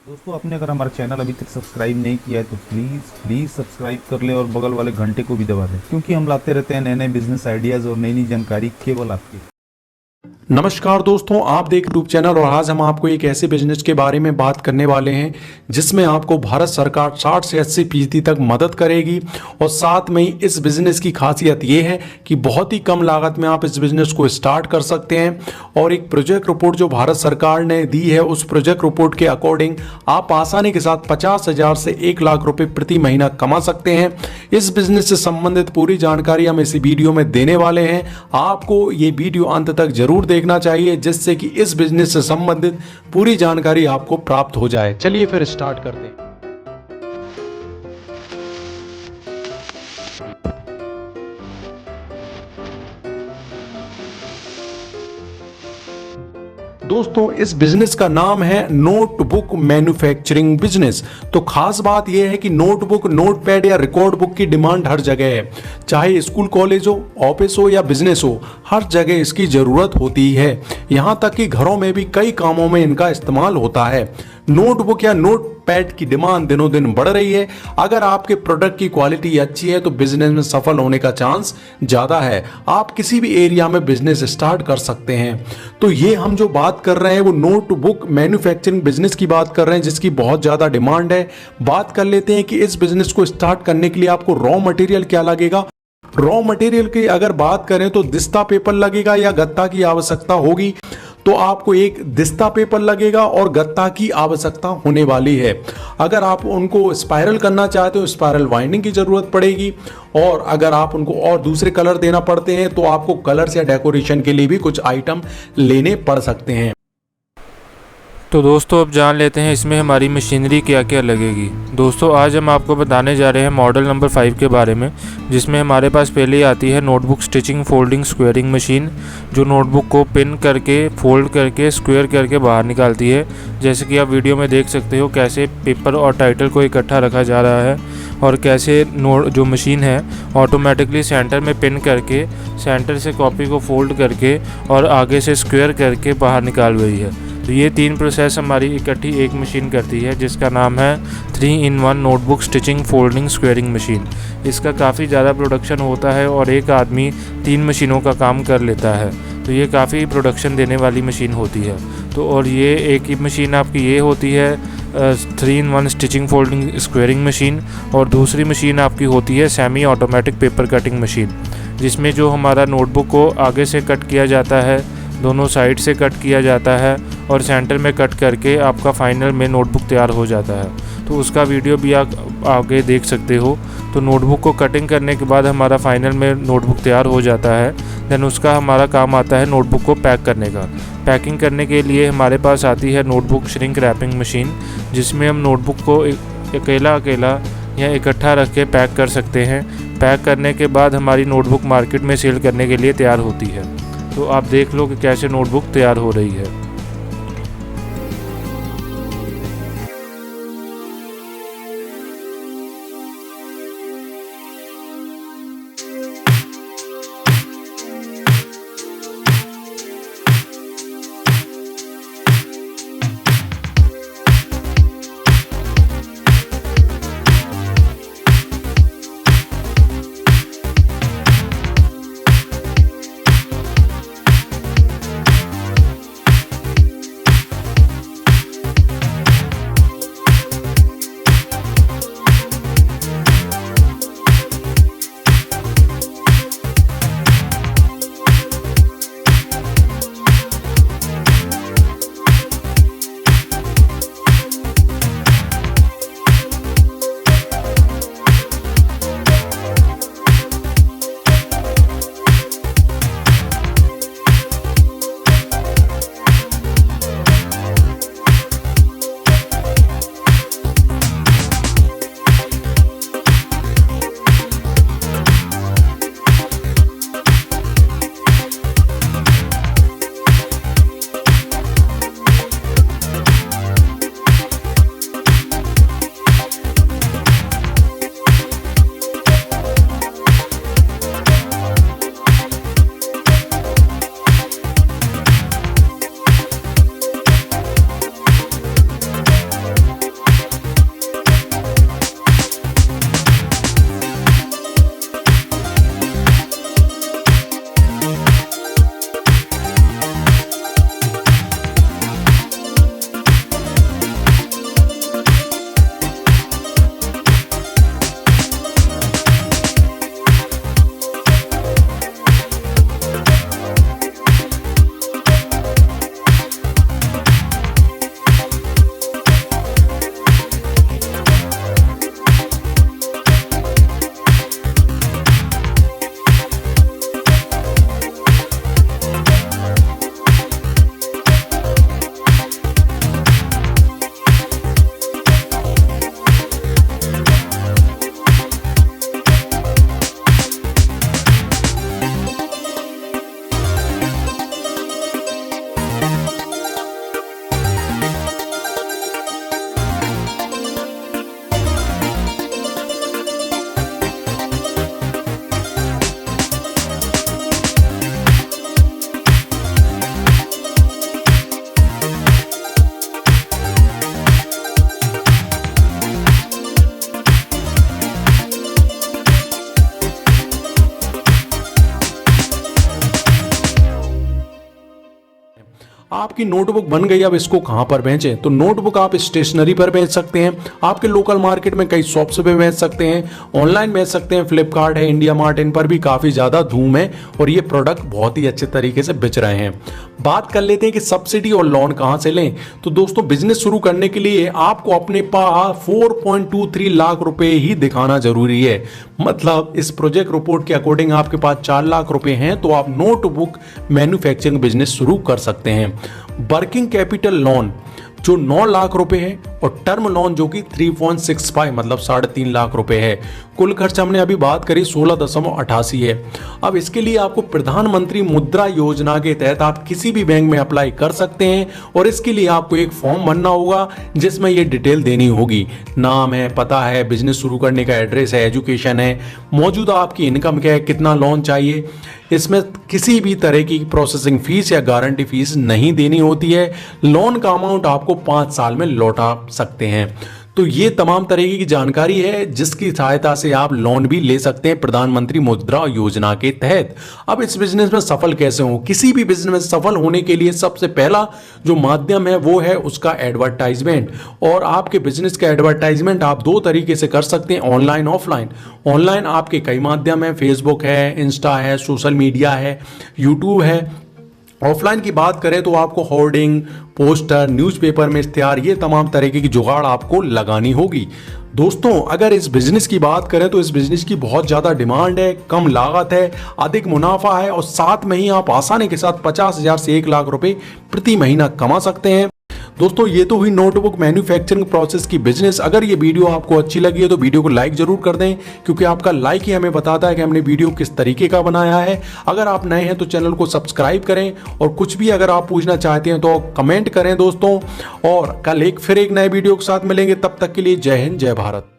दोस्तों, आपने अगर हमारा चैनल अभी तक सब्सक्राइब नहीं किया है तो प्लीज़ प्लीज़ सब्सक्राइब कर लें और बगल वाले घंटे को भी दबा दें, क्योंकि हम लाते रहते हैं नए नए बिजनेस आइडियाज़ और नई नई जानकारी केवल आपके लिए। नमस्कार दोस्तों, आप देख यूट्यूब चैनल और आज हम आपको एक ऐसे बिजनेस के बारे में बात करने वाले हैं जिसमें आपको भारत सरकार 60 से 80% तक मदद करेगी। और साथ में ही इस बिजनेस की खासियत ये है कि बहुत ही कम लागत में आप इस बिजनेस को स्टार्ट कर सकते हैं। और एक प्रोजेक्ट रिपोर्ट जो भारत सरकार ने दी है, उस प्रोजेक्ट रिपोर्ट के अकॉर्डिंग आप आसानी के साथ 50,000 से 1 लाख रुपए प्रति महीना कमा सकते हैं। इस बिजनेस से संबंधित पूरी जानकारी हम इस वीडियो में देने वाले हैं। आपको ये वीडियो अंत तक जरूर देखना चाहिए जिससे कि इस बिजनेस से संबंधित पूरी जानकारी आपको प्राप्त हो जाए। चलिए फिर स्टार्ट करते हैं। दोस्तों, इस बिजनेस का नाम है नोटबुक मैन्युफैक्चरिंग बिजनेस। तो खास बात यह है कि नोटबुक, नोटपैड या रिकॉर्ड बुक की डिमांड हर जगह है। चाहे स्कूल, कॉलेज हो, ऑफिस हो या बिजनेस हो, हर जगह इसकी जरूरत होती है। यहाँ तक कि घरों में भी कई कामों में इनका इस्तेमाल होता है। नोटबुक या नोटपैड की डिमांड दिनों दिन बढ़ रही है। अगर आपके प्रोडक्ट की क्वालिटी अच्छी है तो बिजनेस में सफल होने का चांस ज्यादा है। आप किसी भी एरिया में बिजनेस स्टार्ट कर सकते हैं। तो ये हम जो बात कर रहे हैं वो नोटबुक मैन्युफैक्चरिंग बिजनेस की बात कर रहे हैं, जिसकी बहुत ज्यादा डिमांड है। बात कर लेते हैं कि इस बिजनेस को स्टार्ट करने के लिए आपको रॉ मटेरियल क्या लगेगा। रॉ मटेरियल की अगर बात करें तो दिस्ता पेपर लगेगा या गत्ता की आवश्यकता होगी। तो आपको एक दिस्ता पेपर लगेगा और गत्ता की आवश्यकता होने वाली है। अगर आप उनको स्पाइरल करना चाहते हो, स्पाइरल वाइंडिंग की जरूरत पड़ेगी। और अगर आप उनको और दूसरे कलर देना पड़ते हैं तो आपको कलर्स या डेकोरेशन के लिए भी कुछ आइटम लेने पड़ सकते हैं। तो दोस्तों, अब जान लेते हैं इसमें हमारी मशीनरी क्या क्या लगेगी। दोस्तों, आज हम आपको बताने जा रहे हैं मॉडल नंबर 5 के बारे में, जिसमें हमारे पास पहले ही आती है notebook stitching folding squaring machine, जो नोटबुक को पिन करके, फोल्ड करके, स्क्वेयर करके बाहर निकालती है। जैसे कि आप वीडियो में देख सकते हो कैसे पेपर और टाइटल को इकट्ठा रखा जा रहा है और कैसे जो मशीन है ऑटोमेटिकली सेंटर में पिन करके, सेंटर से कॉपी को फोल्ड करके और आगे से स्क्वेयर करके बाहर निकाल रही है। तो ये 3 प्रोसेस हमारी इकट्ठी एक मशीन करती है, जिसका नाम है 3-in-1 notebook stitching folding squaring machine. इसका काफ़ी ज़्यादा प्रोडक्शन होता है और एक आदमी 3 मशीनों का काम कर लेता है। तो ये काफ़ी प्रोडक्शन देने वाली मशीन होती है। तो और ये एक ही मशीन आपकी ये होती है 3-in-1 stitching folding squaring machine. और दूसरी मशीन आपकी होती है semi automatic paper cutting machine, जिसमें जो हमारा नोटबुक को आगे से कट किया जाता है, दोनों साइड से कट किया जाता है और सेंटर में कट करके आपका फाइनल में नोटबुक तैयार हो जाता है। तो उसका वीडियो भी आप आगे देख सकते हो। तो नोटबुक को कटिंग करने के बाद हमारा फाइनल में नोटबुक तैयार हो जाता है। देन उसका हमारा काम आता है नोटबुक को पैक करने का। पैकिंग करने के लिए हमारे पास आती है नोटबुक श्रिंक रैपिंग मशीन, जिसमें हम नोटबुक को अकेला अकेला या इकट्ठा रख के पैक कर सकते हैं। पैक करने के बाद हमारी नोटबुक मार्केट में सेल करने के लिए तैयार होती है। तो आप देख लो कि कैसे नोटबुक तैयार हो रही है। आपकी नोटबुक बन गई, अब इसको कहां पर बेचें? तो नोटबुक आप स्टेशनरी पर बेच सकते हैं, आपके लोकल मार्केट में कई शॉप्स पे बेच सकते हैं, ऑनलाइन बेच सकते हैं, फ्लिपकार्ट है, इंडिया मार्ट, इन पर भी काफी ज्यादा धूम है और ये प्रोडक्ट बहुत ही अच्छे तरीके से बेच रहे हैं। बात कर लेते हैं कि सब्सिडी और लोन कहां से लें। तो दोस्तों बिजनेस शुरू करने के लिए आपको अपने पास 4.23 लाख रुपए ही दिखाना जरूरी है। मतलब इस प्रोजेक्ट रिपोर्ट के अकॉर्डिंग आपके पास 4 लाख रुपए हैं तो आप नोटबुक मैन्युफैक्चरिंग बिजनेस शुरू कर सकते हैं। वर्किंग कैपिटल लोन जो 9 लाख रुपए है और टर्म लोन जो कि 3.65 मतलब 3.5 लाख रुपए है। कुल खर्च हमने अभी बात करी 16.88 है। अब इसके लिए आपको प्रधानमंत्री मुद्रा योजना के तहत आप किसी भी बैंक में अप्लाई कर सकते हैं और इसके लिए आपको एक फॉर्म भरना होगा जिसमें ये डिटेल देनी होगी। नाम है, पता है, बिजनेस शुरू करने का एड्रेस है, एजुकेशन है, मौजूदा आपकी इनकम क्या है, कितना लोन चाहिए। इसमें किसी भी तरह की प्रोसेसिंग फीस या गारंटी फीस नहीं देनी होती है। लोन का अमाउंट आपको 5 साल में लौटा सकते हैं। तो ये तमाम तरीके की जानकारी है जिसकी सहायता से आप लोन भी ले सकते हैं प्रधानमंत्री मुद्रा योजना के तहत। अब इस बिजनेस में सफल कैसे हो? किसी भी बिजनेस में सफल होने के लिए सबसे पहला जो माध्यम है वो है उसका एडवर्टाइजमेंट। और आपके बिजनेस का एडवर्टाइजमेंट आप 2 तरीके से कर सकते हैं, ऑनलाइन ऑफलाइन। ऑनलाइन आपके कई माध्यम है, फेसबुक है, इंस्टा है, सोशल मीडिया है, यूट्यूब है। ऑफलाइन की बात करें तो आपको होर्डिंग, पोस्टर, न्यूज़पेपर में इश्तिहार, ये तमाम तरीके की जुगाड़ आपको लगानी होगी। दोस्तों अगर इस बिजनेस की बात करें तो इस बिजनेस की बहुत ज़्यादा डिमांड है, कम लागत है, अधिक मुनाफा है और साथ में ही आप आसानी के साथ 50,000 से 1 लाख रुपए प्रति महीना कमा सकते हैं। दोस्तों ये तो हुई नोटबुक मैन्युफैक्चरिंग प्रोसेस की बिजनेस। अगर ये वीडियो आपको अच्छी लगी है तो वीडियो को लाइक जरूर कर दें क्योंकि आपका लाइक ही हमें बताता है कि हमने वीडियो किस तरीके का बनाया है। अगर आप नए हैं तो चैनल को सब्सक्राइब करें और कुछ भी अगर आप पूछना चाहते हैं तो कमेंट करें दोस्तों। और कल फिर एक नए वीडियो के साथ मिलेंगे, तब तक के लिए जय हिंद, जय भारत।